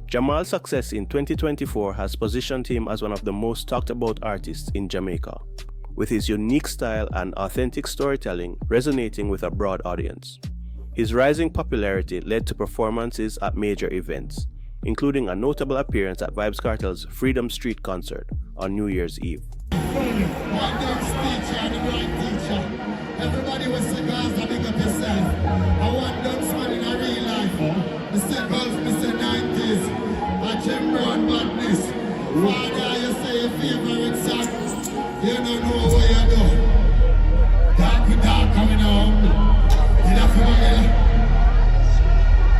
Jamal's success in 2024 has positioned him as one of the most talked about artists in Jamaica, with his unique style and authentic storytelling resonating with a broad audience. His rising popularity led to performances at major events, including a notable appearance at Vybz Kartel's Freedom Street concert on New Year's Eve. Everybody was cigars to big up yourself. I want dunce man in a real life. Mr. Golf, Mr. 90s. I Jim Brown badness. Father, you say your favorite song. You don't know what you do. Dark with dark coming home. You don't feel it.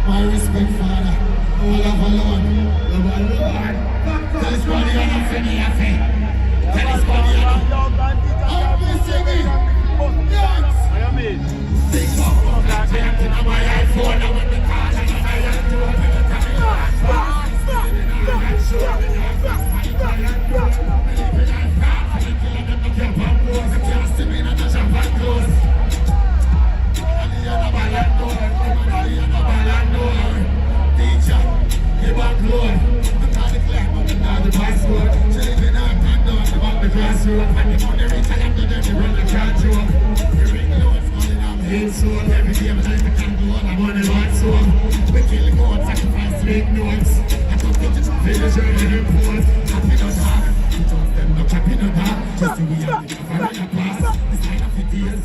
My respect, Father. Love alone. Love alone. Tell us what you're not for me, I think. Tell us what you're not. I'm missing it. Dance! I am in. Big up, I'm in my iPhone. I want the car and I am to open the car. Teacher, give up Lord. I'm not the climb, I'm not the password. Children are turned down about the classroom. And the money reach and after them, they run the car joke. The ring loads, falling on hate soul. Every day I'm trying to can't do all the money on soul. We kill God, sacrifice, make notes. I took it to village and report. Happy no dark, we told them no happy no dark. Just so we have the cover in the past. The sign of the tears.